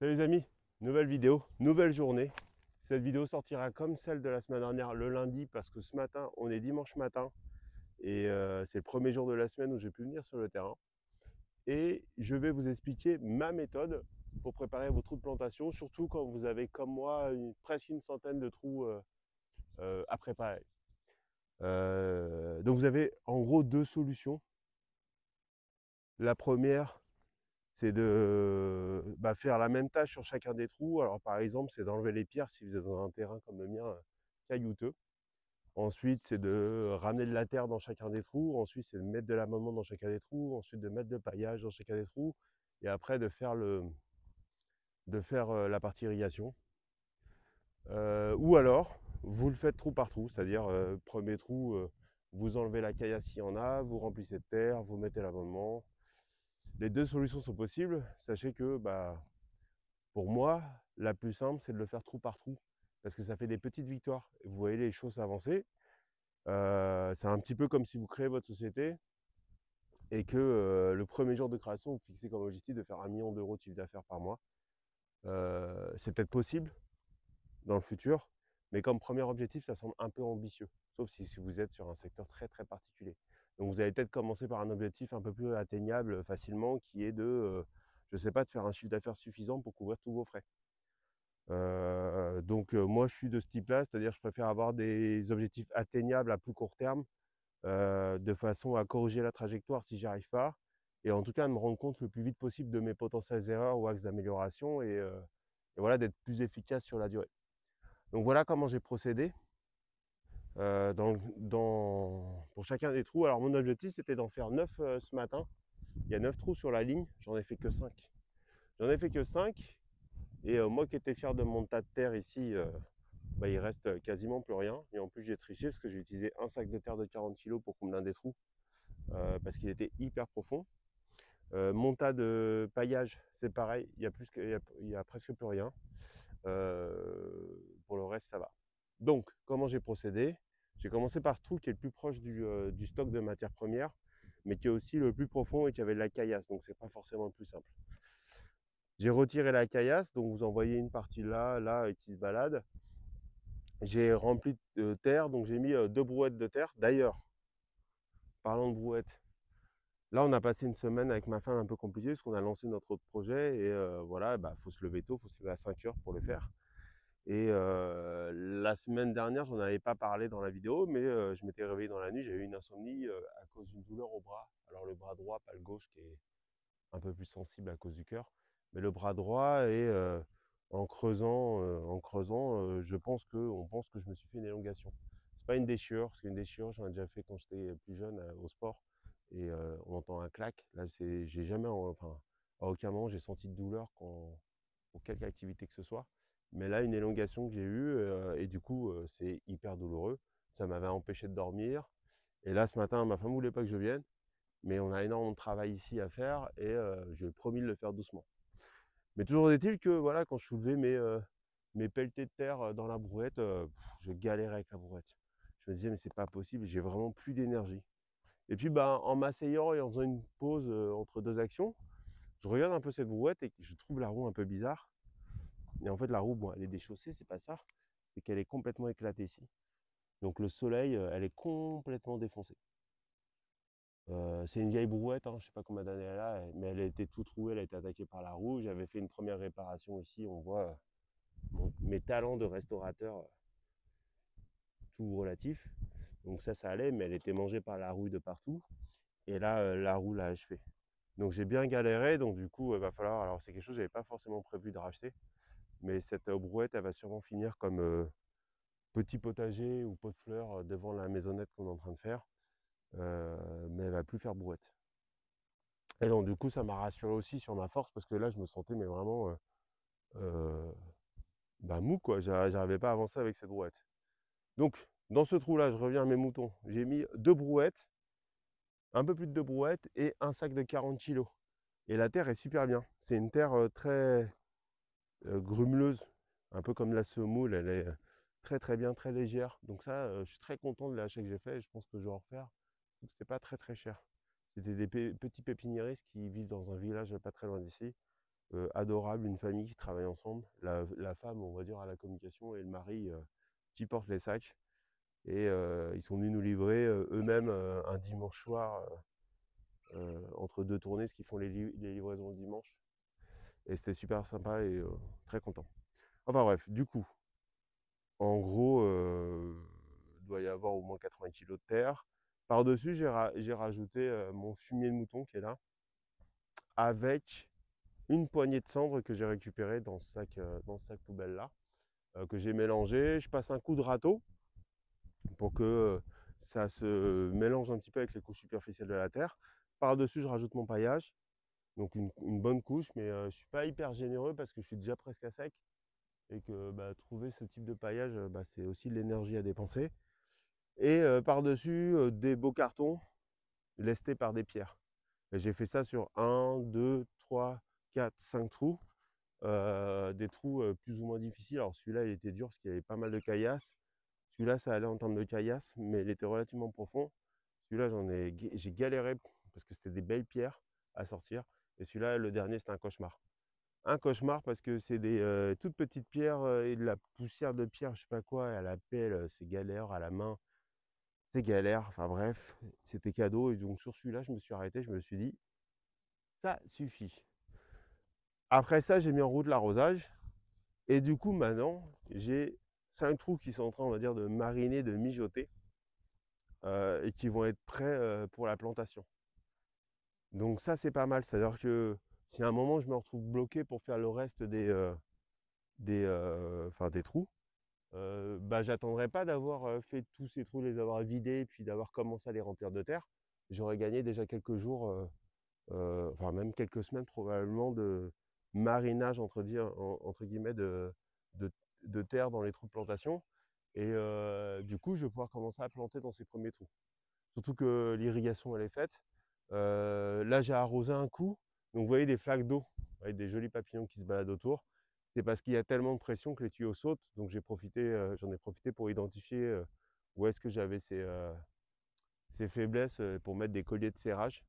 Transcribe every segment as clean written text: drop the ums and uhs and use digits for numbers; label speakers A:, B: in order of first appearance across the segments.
A: Salut les amis, nouvelle vidéo, nouvelle journée. Cette vidéo sortira comme celle de la semaine dernière le lundi parce que ce matin, on est dimanche matin et c'est le premier jour de la semaine où j'ai pu venir sur le terrain. Et je vais vous expliquer ma méthode pour préparer vos trous de plantation, surtout quand vous avez comme moi presque une centaine de trous à préparer. Donc vous avez en gros deux solutions. La première, c'est de faire la même tâche sur chacun des trous. Alors par exemple, c'est d'enlever les pierres si vous êtes dans un terrain comme le mien, caillouteux. Ensuite, c'est de ramener de la terre dans chacun des trous. Ensuite, c'est de mettre de l'amendement dans chacun des trous. Ensuite, de mettre le paillage dans chacun des trous. Et après, de faire la partie irrigation. Ou alors, vous le faites trou par trou, c'est-à-dire premier trou, vous enlevez la caillasse s'il y en a, vous remplissez de terre, vous mettez l'amendement. Les deux solutions sont possibles. Sachez que pour moi, la plus simple, c'est de le faire trou par trou, parce que ça fait des petites victoires. Vous voyez les choses avancer. C'est un petit peu comme si vous créez votre société et que le premier jour de création, vous fixez comme objectif de faire 1 million d'euros de chiffre d'affaires par mois. C'est peut-être possible dans le futur, mais comme premier objectif, ça semble un peu ambitieux, sauf si vous êtes sur un secteur très très particulier. Donc vous allez peut-être commencer par un objectif un peu plus atteignable facilement, qui est je ne sais pas, de faire un chiffre d'affaires suffisant pour couvrir tous vos frais. Moi je suis de ce type-là, c'est-à-dire je préfère avoir des objectifs atteignables à plus court terme, de façon à corriger la trajectoire si j'y arrive pas, et en tout cas de me rendre compte le plus vite possible de mes potentielles erreurs ou axes d'amélioration, et voilà, d'être plus efficace sur la durée. Donc voilà comment j'ai procédé pour chacun des trous. Alors mon objectif, c'était d'en faire 9 ce matin. Il y a 9 trous sur la ligne, j'en ai fait que 5. J'en ai fait que 5, et moi qui étais fier de mon tas de terre ici, il reste quasiment plus rien. Et en plus, j'ai triché parce que j'ai utilisé un sac de terre de 40 kg pour combler un des trous, parce qu'il était hyper profond. Mon tas de paillage, c'est pareil, il y a presque plus rien. Pour le reste, ça va. Donc, comment j'ai procédé? J'ai commencé par ce trou qui est le plus proche du stock de matières premières, mais qui est aussi le plus profond et qui avait de la caillasse, donc c'est pas forcément le plus simple. J'ai retiré la caillasse, donc vous en voyez une partie là, et qui se balade. J'ai rempli de terre, donc j'ai mis 2 brouettes de terre. D'ailleurs, parlant de brouettes, là on a passé une semaine avec ma femme un peu compliquée parce qu'on a lancé notre autre projet, et voilà, faut se lever tôt, faut se lever à 5 heures pour le faire. Et la semaine dernière, j'en avais pas parlé dans la vidéo, mais je m'étais réveillé dans la nuit, j'ai eu une insomnie à cause d'une douleur au bras. Alors le bras droit, pas le gauche, qui est un peu plus sensible à cause du cœur, mais le bras droit. Et en creusant, on pense que je me suis fait une élongation. C'est pas une déchirure, parce qu'une déchirure, j'en ai déjà fait quand j'étais plus jeune au sport, et on entend un clac. Là, j'ai jamais, enfin, à aucun moment j'ai senti de douleur pour quelque activité que ce soit. Mais là, une élongation que j'ai eue, et du coup, c'est hyper douloureux. Ça m'avait empêché de dormir. Et là, ce matin, ma femme ne voulait pas que je vienne, mais on a énormément de travail ici à faire, et je lui ai promis de le faire doucement. Mais toujours est-il que voilà, quand je soulevais mes pelletés de terre dans la brouette, je galérais avec la brouette. Je me disais, mais c'est pas possible, j'ai vraiment plus d'énergie. Et puis, en m'asseyant et en faisant une pause entre deux actions, je regarde un peu cette brouette et je trouve la roue un peu bizarre. Et en fait, la roue, bon, elle est déchaussée, c'est pas ça, c'est qu'elle est complètement éclatée ici. Donc le soleil, elle est complètement défoncée. C'est une vieille brouette, hein, je sais pas combien d'années elle a, mais elle a été toute trouée, elle a été attaquée par la roue. J'avais fait une première réparation ici, on voit mes talents de restaurateur tout relatif. Donc ça allait, mais elle était mangée par la rouille de partout. Et là, la roue l'a achevé. Donc j'ai bien galéré, donc du coup, il va falloir. Alors c'est quelque chose que j'avais pas forcément prévu de racheter, mais cette brouette, elle va sûrement finir comme petit potager ou pot de fleurs devant la maisonnette qu'on est en train de faire, mais elle va plus faire brouette. Et donc du coup, ça m'a rassuré aussi sur ma force, parce que là, je me sentais mais vraiment mou, quoi. J'arrivais pas à avancer avec cette brouette. Donc dans ce trou là, je reviens à mes moutons, j'ai mis 2 brouettes, un peu plus de 2 brouettes et un sac de 40 kg. Et la terre est super bien, c'est une terre très grumeleuse, un peu comme la semoule. Elle est très très bien, très légère. Donc ça, je suis très content de l'achat que j'ai fait, et je pense que je vais en refaire. C'était pas très très cher. C'était des petits pépiniéristes qui vivent dans un village pas très loin d'ici. adorable, une famille qui travaille ensemble. La femme, on va dire, à la communication et le mari qui porte les sacs. Et ils sont venus nous livrer eux-mêmes un dimanche soir entre deux tournées, ce qui font les livraisons le dimanche. Et c'était super sympa et très content. Enfin bref, du coup, en gros, il doit y avoir au moins 80 kilos de terre. Par-dessus, j'ai rajouté mon fumier de mouton qui est là, avec une poignée de cendres que j'ai récupéré dans ce sac poubelle là, que j'ai mélangé. Je passe un coup de râteau pour que ça se mélange un petit peu avec les couches superficielles de la terre. Par-dessus, je rajoute mon paillage, donc une bonne couche, mais je ne suis pas hyper généreux parce que je suis déjà presque à sec et que trouver ce type de paillage, c'est aussi de l'énergie à dépenser. Et par-dessus, des beaux cartons lestés par des pierres. J'ai fait ça sur 1, 2, 3, 4, 5 trous. Des trous plus ou moins difficiles. Alors celui-là, il était dur parce qu'il y avait pas mal de caillasses. Celui-là, ça allait en termes de caillasses, mais il était relativement profond. Celui-là, j'ai galéré parce que c'était des belles pierres à sortir. Et celui-là, le dernier, c'était un cauchemar. Un cauchemar parce que c'est des toutes petites pierres et de la poussière de pierre, je sais pas quoi, à la pelle, c'est galère, à la main, c'est galère. Enfin bref, c'était cadeau. Et donc sur celui-là, je me suis arrêté, je me suis dit, ça suffit. Après ça, j'ai mis en route l'arrosage. Et du coup, maintenant, j'ai 5 trous qui sont en train, on va dire, de mariner, de mijoter, et qui vont être prêts pour la plantation. Donc ça, c'est pas mal. C'est-à-dire que si à un moment, je me retrouve bloqué pour faire le reste des trous, j'attendrai pas d'avoir fait tous ces trous, les avoir vidés, puis d'avoir commencé à les remplir de terre. J'aurais gagné déjà quelques jours, enfin même quelques semaines probablement de marinage entre guillemets de, de terre dans les trous de plantation. Et du coup, je vais pouvoir commencer à planter dans ces premiers trous. Surtout que l'irrigation, elle est faite. Là, j'ai arrosé un coup. Donc, vous voyez des flaques d'eau avec des jolis papillons qui se baladent autour. C'est parce qu'il y a tellement de pression que les tuyaux sautent. Donc, j'en ai profité pour identifier où est-ce que j'avais ces faiblesses pour mettre des colliers de serrage.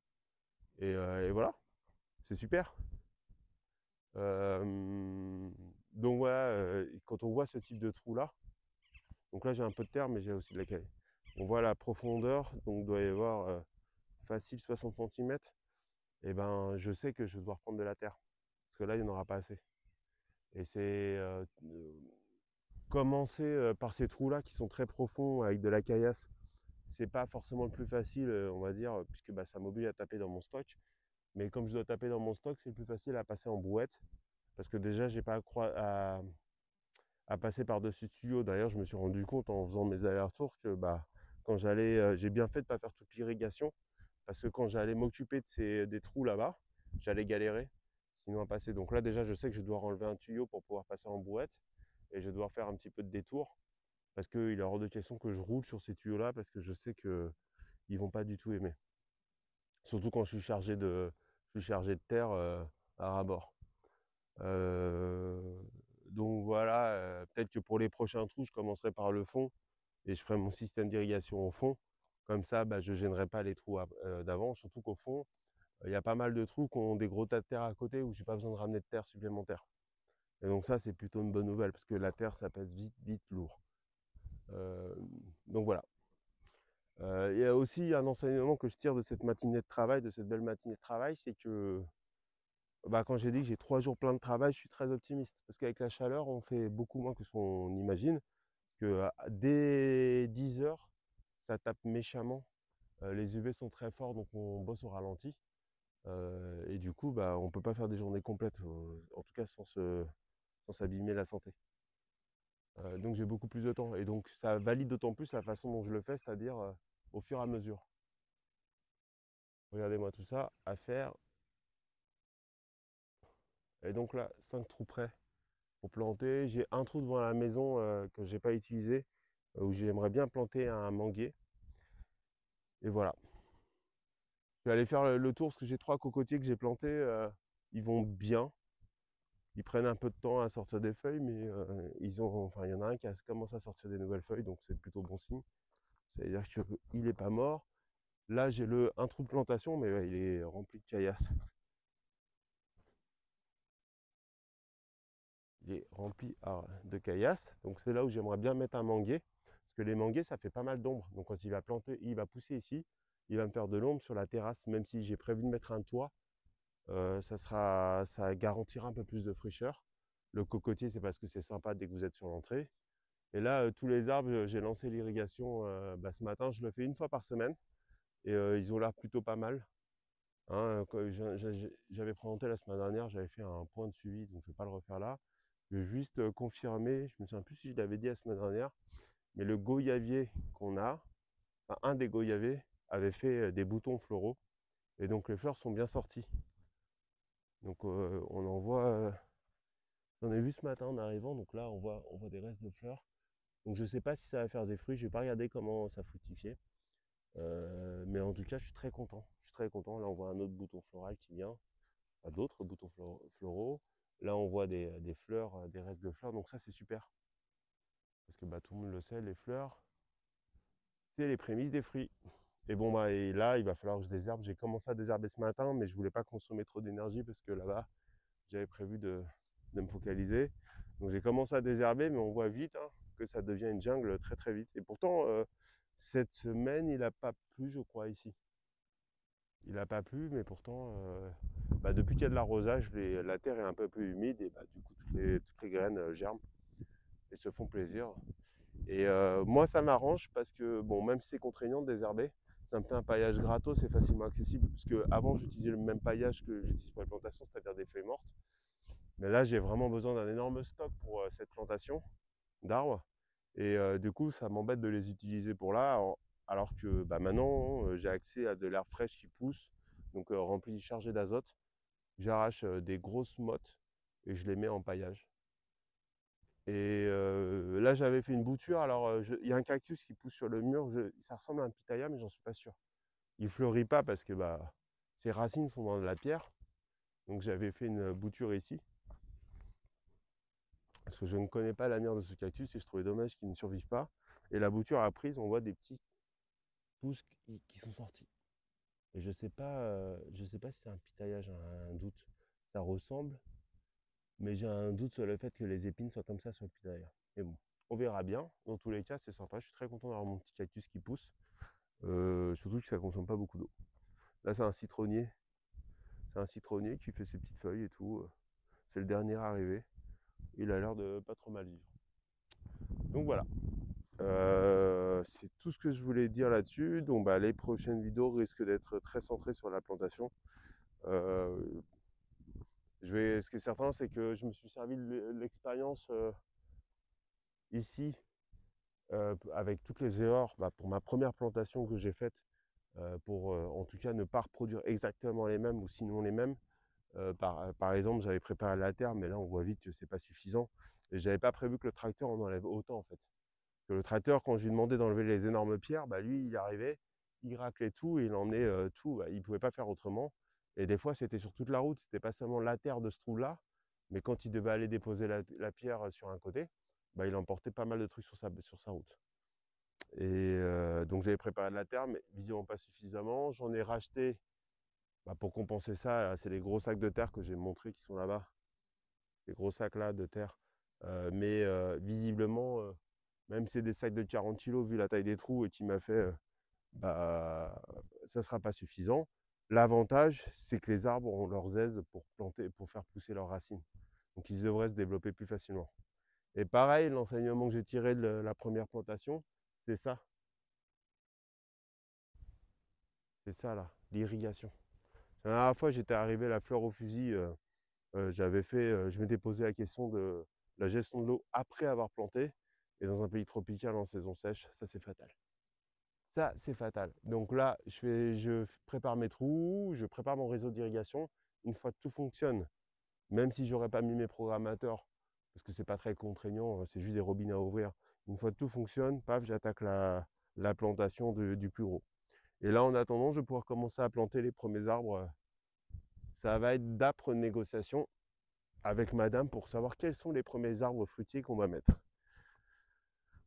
A: Et voilà, c'est super. Donc voilà, quand on voit ce type de trou là, donc là j'ai un peu de terre mais j'ai aussi de la caille. On voit la profondeur, donc il doit y avoir facile 60 cm. Et ben je sais que je vais devoir prendre de la terre. Parce que là il n'y en aura pas assez. Et c'est commencer par ces trous là qui sont très profonds avec de la caillasse. C'est pas forcément le plus facile, on va dire, puisque ça m'oblige à taper dans mon stock. Mais comme je dois taper dans mon stock, c'est le plus facile à passer en brouette. Parce que déjà, j'ai pas à passer par-dessus tuyau. D'ailleurs, je me suis rendu compte en faisant mes allers-retours que quand j'allais, j'ai bien fait de ne pas faire toute l'irrigation. Parce que quand j'allais m'occuper des trous là-bas, j'allais galérer sinon à passer. Donc là, déjà, je sais que je dois enlever un tuyau pour pouvoir passer en brouette. Et je vais devoir faire un petit peu de détour. Parce qu'il est hors de question que je roule sur ces tuyaux-là. Parce que je sais qu'ils ne vont pas du tout aimer. Surtout quand je suis chargé de terre à ras-bord. Donc voilà, peut-être que pour les prochains trous, je commencerai par le fond et je ferai mon système d'irrigation au fond. Comme ça, je ne gênerai pas les trous d'avant. Surtout qu'au fond, il y a pas mal de trous qui ont des gros tas de terre à côté où j'ai pas besoin de ramener de terre supplémentaire. Et donc ça, c'est plutôt une bonne nouvelle parce que la terre, ça pèse vite, vite lourd. Donc voilà. Il y a aussi un enseignement que je tire de cette matinée de travail, de cette belle matinée de travail, c'est que quand j'ai dit que j'ai 3 jours plein de travail, je suis très optimiste. Parce qu'avec la chaleur, on fait beaucoup moins que ce qu'on imagine. Que dès 10 heures, ça tape méchamment. Les UV sont très forts, donc on bosse au ralenti. Et du coup, on ne peut pas faire des journées complètes, en tout cas sans s'abîmer la santé. Donc j'ai beaucoup plus de temps. Et donc ça valide d'autant plus la façon dont je le fais, c'est-à-dire au fur et à mesure. Regardez-moi tout ça à faire. Et donc là, 5 trous près pour planter. J'ai un trou devant la maison que je n'ai pas utilisé, où j'aimerais bien planter un manguier. Et voilà. Je vais aller faire le tour parce que j'ai 3 cocotiers que j'ai plantés. Ils vont bien. Ils prennent un peu de temps à sortir des feuilles, mais il y en a un qui commence à sortir des nouvelles feuilles, donc c'est plutôt bon signe. C'est-à-dire qu'il n'est pas mort. Là, j'ai un trou de plantation, mais il est rempli de caillasses. il est rempli de caillasses. Donc c'est là où j'aimerais bien mettre un manguier. Parce que les manguiers, ça fait pas mal d'ombre. Donc quand il va planter, il va pousser ici, il va me faire de l'ombre sur la terrasse. Même si j'ai prévu de mettre un toit, ça garantira un peu plus de fraîcheur. Le cocotier, c'est parce que c'est sympa dès que vous êtes sur l'entrée. Et là, tous les arbres, j'ai lancé l'irrigation ce matin. Je le fais une fois par semaine. Et ils ont l'air plutôt pas mal. Hein, j'avais présenté la semaine dernière, j'avais fait un point de suivi, donc je ne vais pas le refaire là. Je vais juste confirmer, je me souviens plus si je l'avais dit la semaine dernière, mais le goyavier qu'on a, enfin, un des goyaviers avait fait des boutons floraux, et donc les fleurs sont bien sorties. Donc on en voit, j'en ai vu ce matin en arrivant, donc là on voit des restes de fleurs. Donc je ne sais pas si ça va faire des fruits, je n'ai pas regardé comment ça fructifiait. Mais en tout cas, je suis très content. Je suis très content. Là, on voit un autre bouton floral qui vient, enfin, d'autres boutons floraux. Là, on voit des fleurs, des restes de fleurs. Donc ça, c'est super. Parce que tout le monde le sait, les fleurs, c'est les prémices des fruits. Et bon, et là, il va falloir que je désherbe. J'ai commencé à désherber ce matin, mais je voulais pas consommer trop d'énergie parce que là-bas, j'avais prévu de me focaliser. Donc j'ai commencé à désherber, mais on voit vite que ça devient une jungle très très vite. Et pourtant, cette semaine, il n'a pas plu, je crois, ici. Il n'a pas plu, mais pourtant, depuis qu'il y a de l'arrosage, la terre est un peu plus humide et du coup, toutes les graines germent et se font plaisir. Et moi, ça m'arrange parce que, bon, même si c'est contraignant de désherber, ça me fait un paillage gratos et facilement accessible. Parce que avant, j'utilisais le même paillage que j'utilise pour les plantations, c'est-à-dire des feuilles mortes. Mais là, j'ai vraiment besoin d'un énorme stock pour cette plantation d'arbres. Et du coup, ça m'embête de les utiliser pour là, alors que maintenant, j'ai accès à de l'herbe fraîche qui pousse, donc rempli, chargé d'azote. J'arrache des grosses mottes et je les mets en paillage. Et là, j'avais fait une bouture. Alors, il y a un cactus qui pousse sur le mur. Ça ressemble à un pitaya, mais j'en suis pas sûr. Il fleurit pas parce que ses racines sont dans de la pierre. Donc, j'avais fait une bouture ici. Parce que je ne connais pas l'avenir de ce cactus et je trouvais dommage qu'il ne survive pas. Et la bouture a prise, on voit des petits pousses qui sont sortis. Et je sais pas si c'est un pitaya, j'ai un doute. Ça ressemble, mais j'ai un doute sur le fait que les épines soient comme ça sur le pitaya. Mais bon, on verra bien. Dans tous les cas, c'est sympa. Je suis très content d'avoir mon petit cactus qui pousse. Surtout que ça ne consomme pas beaucoup d'eau. Là, c'est un citronnier. C'est un citronnier qui fait ses petites feuilles et tout. C'est le dernier arrivé. Il a l'air de pas trop mal vivre. Donc voilà. C'est tout ce que je voulais dire là-dessus. Donc les prochaines vidéos risquent d'être très centrées sur la plantation. Ce qui est certain, c'est que je me suis servi de l'expérience ici avec toutes les erreurs pour ma première plantation que j'ai faite, pour en tout cas ne pas reproduire exactement les mêmes ou sinon les mêmes. Par exemple, j'avais préparé la terre, mais là on voit vite que c'est pas suffisant. Et j'avais pas prévu que le tracteur en enlève autant en fait. Que le tracteur, quand je lui demandais d'enlever les énormes pierres, lui il arrivait, il raclait tout et il emmenait tout. Il pouvait pas faire autrement. Et des fois c'était sur toute la route, c'était pas seulement la terre de ce trou-là, mais quand il devait aller déposer la pierre sur un côté, il emportait pas mal de trucs sur sa route. Et donc j'avais préparé de la terre, mais visiblement pas suffisamment. J'en ai racheté pour compenser ça. C'est les gros sacs de terre que j'ai montrés qui sont là-bas. Ces gros sacs là de terre. Mais visiblement, même si c'est des sacs de 40 kg vu la taille des trous et qui m'a fait, ça ne sera pas suffisant. L'avantage, c'est que les arbres ont leurs aises pour planter, pour faire pousser leurs racines. Donc ils devraient se développer plus facilement. Et pareil, l'enseignement que j'ai tiré de la première plantation, c'est ça. C'est ça là, l'irrigation. La dernière fois, j'étais arrivé la fleur au fusil, je m'étais posé la question de la gestion de l'eau après avoir planté. Et dans un pays tropical en saison sèche, ça c'est fatal. Ça c'est fatal. Donc là, je prépare mes trous, je prépare mon réseau d'irrigation. Une fois que tout fonctionne, même si j'aurais pas mis mes programmateurs, parce que c'est pas très contraignant, c'est juste des robinets à ouvrir. Une fois que tout fonctionne, paf, j'attaque la plantation du plus gros. Et là, en attendant, je vais pouvoir commencer à planter les premiers arbres. Ça va être d'âpres négociations avec madame pour savoir quels sont les premiers arbres fruitiers qu'on va mettre.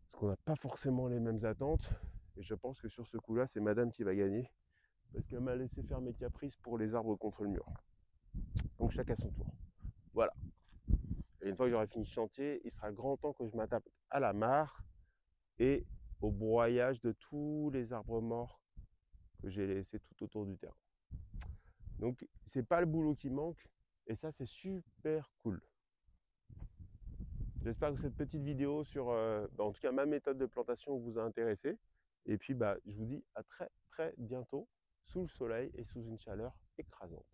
A: Parce qu'on n'a pas forcément les mêmes attentes. Et je pense que sur ce coup-là, c'est madame qui va gagner. Parce qu'elle m'a laissé faire mes caprices pour les arbres contre le mur. Donc chacun son tour. Voilà. Et une fois que j'aurai fini ce chantier, il sera grand temps que je m'attaque à la mare et au broyage de tous les arbres morts que j'ai laissés tout autour du terrain. Donc, c'est pas le boulot qui manque, et ça, c'est super cool. J'espère que cette petite vidéo sur, en tout cas, ma méthode de plantation vous a intéressé. Et puis, je vous dis à très, très bientôt, sous le soleil et sous une chaleur écrasante.